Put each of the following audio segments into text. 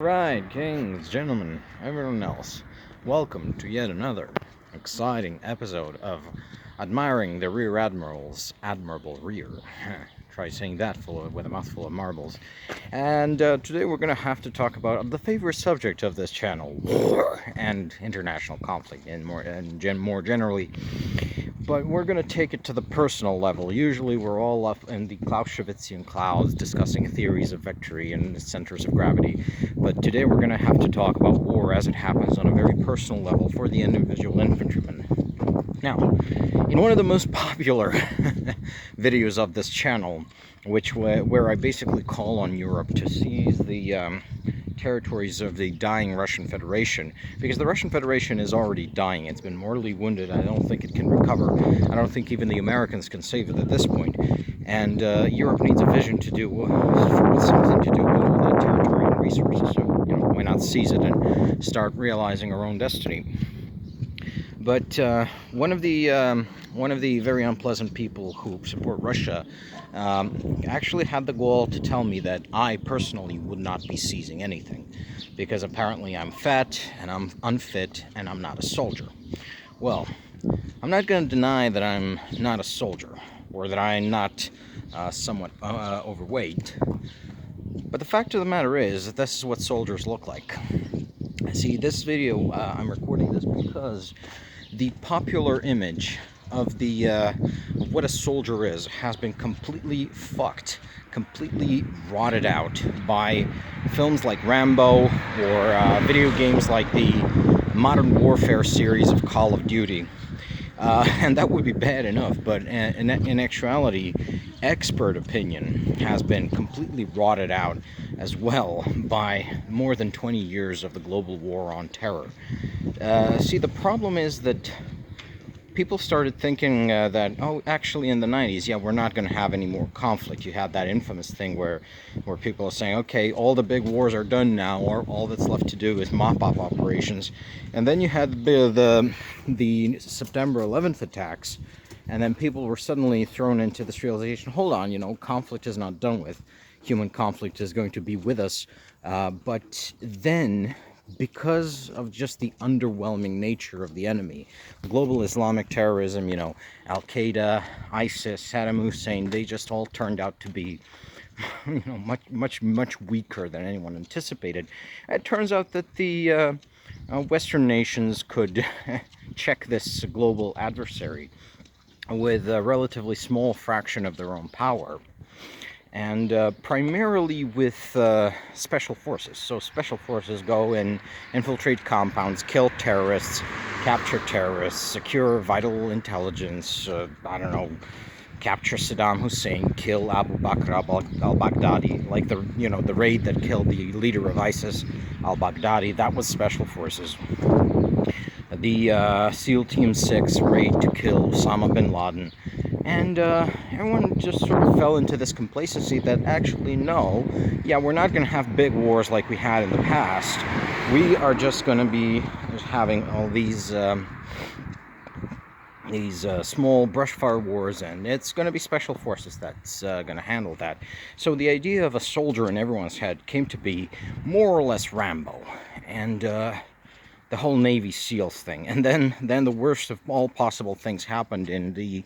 Right, kings, gentlemen, everyone else, welcome to yet another exciting episode of Admiring the Rear Admiral's Admirable Rear. Try saying that with a mouthful of marbles. And today we're going to have to talk about the favorite subject of this channel, war and international conflict, and more generally. But we're going to take it to the personal level. Usually we're all up in the Clausewitzian clouds discussing theories of victory and the centers of gravity. But today we're going to have to talk about war as it happens on a very personal level for the individual infantryman. Now, in one of the most popular videos of this channel, where I basically call on Europe to seize the territories of the dying Russian Federation, because the Russian Federation is already dying. It's been mortally wounded. I don't think it can recover. I don't think even the Americans can save it at this point. And Europe needs a vision to do something to do with all that territory and resources. So, why not seize it and start realizing our own destiny? But one of the very unpleasant people who support Russia actually had the gall to tell me that I personally would not be seizing anything, because apparently I'm fat and I'm unfit and I'm not a soldier. Well, I'm not going to deny that I'm not a soldier, or that I'm not somewhat overweight. But the fact of the matter is that this is what soldiers look like. See, this video, I'm recording this because the popular image of what a soldier is has been completely fucked, completely rotted out by films like Rambo or video games like the Modern Warfare series of Call of Duty. And that would be bad enough, but in actuality, expert opinion has been completely rotted out as well by more than 20 years of the global war on terror. See, the problem is that people started thinking that, oh, actually in the 90s, yeah, we're not going to have any more conflict. You had that infamous thing where people are saying, okay, all the big wars are done now, or all that's left to do is mop-up operations. And then you had the September 11th attacks, and then people were suddenly thrown into this realization, hold on, conflict is not done with. Human conflict is going to be with us. But then, because of just the underwhelming nature of the enemy, global Islamic terrorism, Al-Qaeda, ISIS, Saddam Hussein, they just all turned out to be much weaker than anyone anticipated. It turns out that the Western nations could check this global adversary with a relatively small fraction of their own power, and primarily with special forces. So special forces go and infiltrate compounds, kill terrorists, capture terrorists, secure vital intelligence, capture Saddam Hussein, kill Abu Bakr al-Baghdadi, like the raid that killed the leader of ISIS, al-Baghdadi. That was special forces. The SEAL Team 6 raid to kill Osama bin Laden. And everyone just sort of fell into this complacency that actually, no, yeah, we're not going to have big wars like we had in the past. We are just going to be having all these small brushfire wars, and it's going to be special forces that's going to handle that. So the idea of a soldier in everyone's head came to be more or less Rambo, and the whole Navy SEALs thing. And then the worst of all possible things happened in the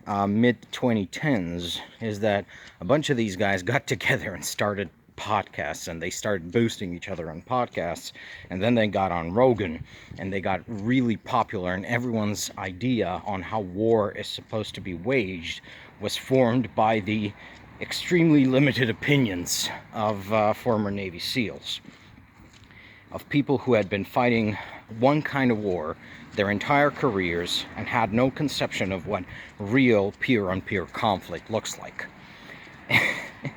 mid-2010s, is that a bunch of these guys got together and started podcasts, and they started boosting each other on podcasts, and then they got on Rogan, and they got really popular, and everyone's idea on how war is supposed to be waged was formed by the extremely limited opinions of former Navy SEALs, of people who had been fighting one kind of war their entire careers and had no conception of what real peer-on-peer conflict looks like.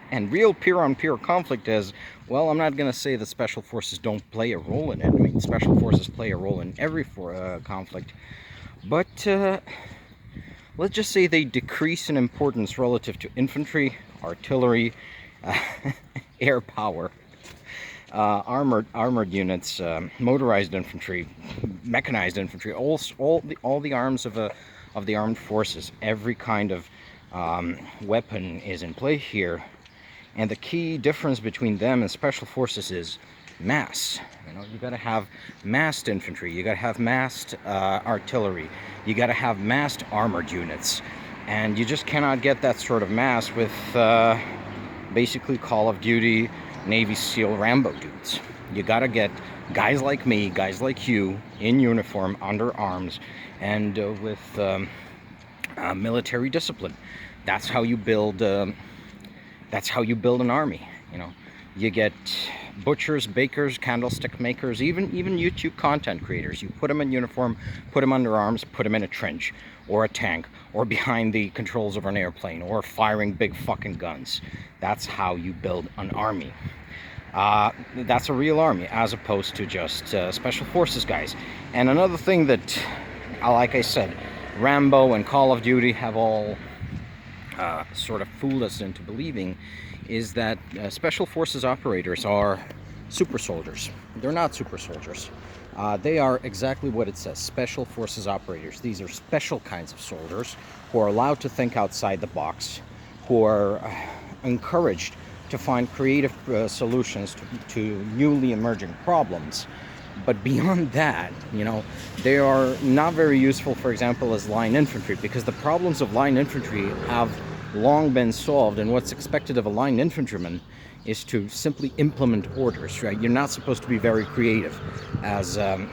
And real peer-on-peer conflict is, well, I'm not going to say that special forces don't play a role in it. I mean, special forces play a role in every conflict. But let's just say they decrease in importance relative to infantry, artillery, air power, armored units, motorized infantry, mechanized infantry, all the arms of the armed forces. Every kind of weapon is in play here, and the key difference between them and special forces is mass. You know, you got to have massed infantry, you got to have massed artillery, you got to have massed armored units, and you just cannot get that sort of mass with basically Call of Duty Navy SEAL Rambo dudes. You got to get guys like me, guys like you, in uniform, under arms, and with military discipline. That's how you build. That's how you build an army. You know, you get butchers, bakers, candlestick makers, even YouTube content creators. You put them in uniform, put them under arms, put them in a trench or a tank or behind the controls of an airplane or firing big fucking guns. That's how you build an army. That's a real army, as opposed to just special forces guys. And another thing that, like I said, Rambo and Call of Duty have all sort of fooled us into believing, is that special forces operators are super soldiers. They're not super soldiers. They are exactly what it says, special forces operators. These are special kinds of soldiers who are allowed to think outside the box, who are encouraged to find creative solutions to newly emerging problems. But beyond that, you know, they are not very useful, for example, as line infantry, because the problems of line infantry have long been solved, and what's expected of a line infantryman is to simply implement orders, right? You're not supposed to be very creative as a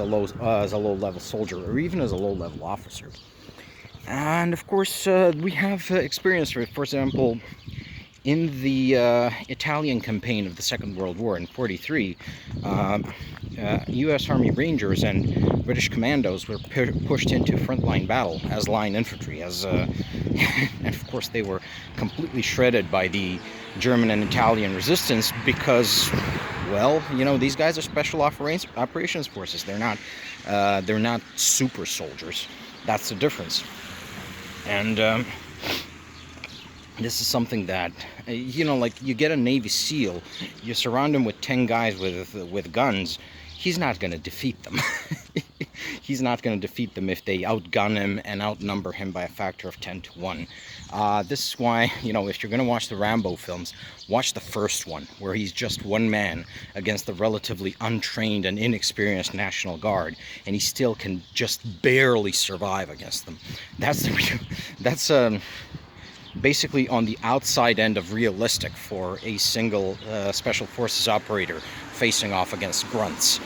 low-level soldier, or even as a low-level officer. And of course, we have experience, for example, in the Italian campaign of the Second World War in '43, U.S. Army Rangers and British commandos were pushed into frontline battle as line infantry, and of course they were completely shredded by the German and Italian resistance because, well, you know, these guys are special operations forces. They're not super soldiers. That's the difference. And this is something that, you know, like you get a Navy SEAL, you surround him with 10 guys with guns, he's not going to defeat them. He's not going to defeat them if they outgun him and outnumber him by a factor of 10 to 1. This is why, you know, if you're going to watch the Rambo films, watch the first one, where he's just one man against the relatively untrained and inexperienced National Guard, and he still can just barely survive against them. That's basically on the outside end of realistic for a single special forces operator facing off against grunts.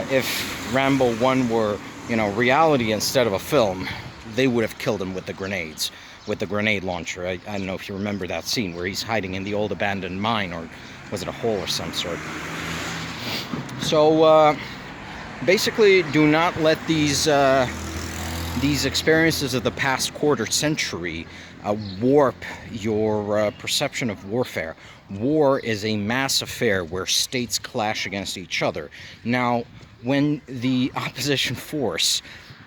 If Rambo 1 were, you know, reality instead of a film, they would have killed him with the grenades, with the grenade launcher. I don't know if you remember that scene where he's hiding in the old abandoned mine, or was it a hole or some sort. So basically, do not let these experiences of the past quarter century warp your perception of warfare. War is a mass affair where states clash against each other. Now, when the opposition force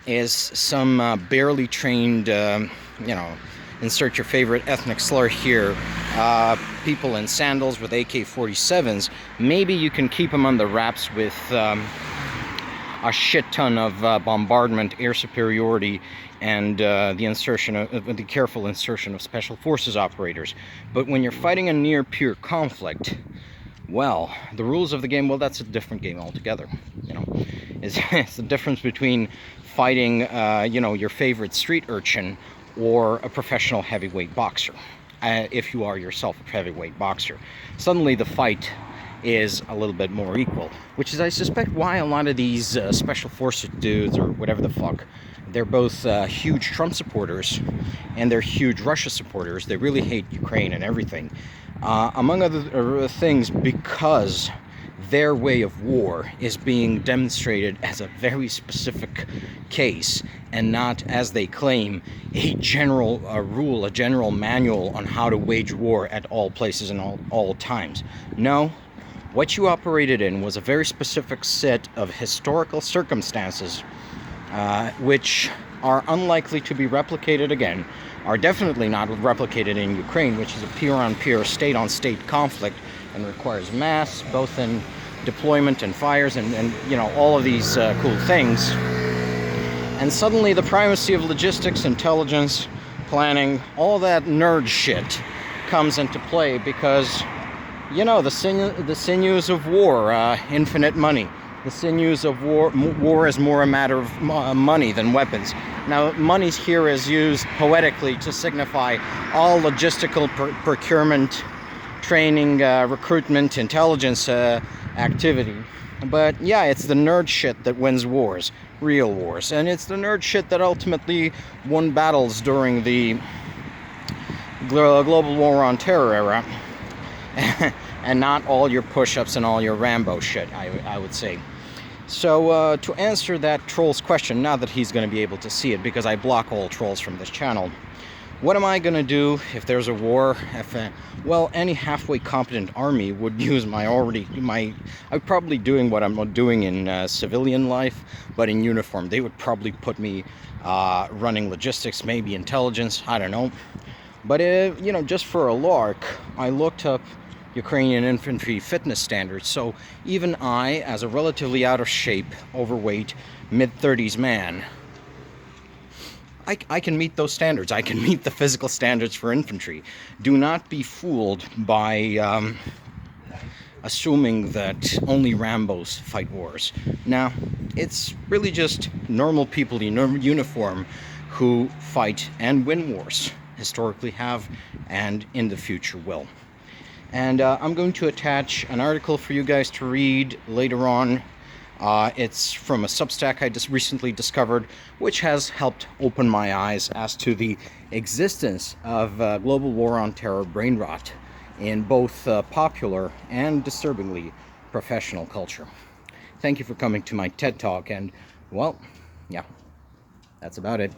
is some barely trained, you know, insert your favorite ethnic slur here, people in sandals with AK-47s, maybe you can keep them on the wraps with a shit ton of bombardment, air superiority, and the careful insertion of special forces operators. But when you're fighting a near pure conflict, well, the rules of the game, well, that's a different game altogether. You know, it's the difference between fighting, you know, your favorite street urchin or a professional heavyweight boxer. If you are yourself a heavyweight boxer, suddenly the fight is a little bit more equal, which is, I suspect, why a lot of these special forces dudes, or whatever the fuck, they're both huge Trump supporters and they're huge Russia supporters. They really hate Ukraine and everything, among other things, because their way of war is being demonstrated as a very specific case and not, as they claim, a general rule, a general manual on how to wage war at all places and all times. No. What you operated in was a very specific set of historical circumstances which are unlikely to be replicated again, are definitely not replicated in Ukraine, which is a peer-on-peer, state-on-state conflict and requires mass, both in deployment and fires and you know, all of these cool things. And suddenly the primacy of logistics, intelligence, planning, all that nerd shit comes into play because You know, the sinews of war, infinite money. The sinews of war. War is more a matter of money than weapons. Now, money here is used poetically to signify all logistical procurement, training, recruitment, intelligence activity. But yeah, it's the nerd shit that wins wars, real wars. And it's the nerd shit that ultimately won battles during the global war on terror era. And not all your push-ups and all your Rambo shit, I would say. So to answer that troll's question, now that he's going to be able to see it, because I block all trolls from this channel, what am I going to do if there's a war? Well, any halfway competent army would use I'm probably doing what I'm doing in civilian life, but in uniform. They would probably put me running logistics, maybe intelligence, I don't know. But, you know, just for a lark, I looked up Ukrainian infantry fitness standards. So even I, as a relatively out of shape, overweight, mid-30s man, I can meet those standards. I can meet the physical standards for infantry. Do not be fooled by assuming that only Rambos fight wars. Now, it's really just normal people in uniform who fight and win wars. Historically have, and in the future will. And I'm going to attach an article for you guys to read later on. It's from a Substack I just recently discovered, which has helped open my eyes as to the existence of global war on terror brain rot in both popular and disturbingly professional culture. Thank you for coming to my TED Talk, and well, yeah, that's about it.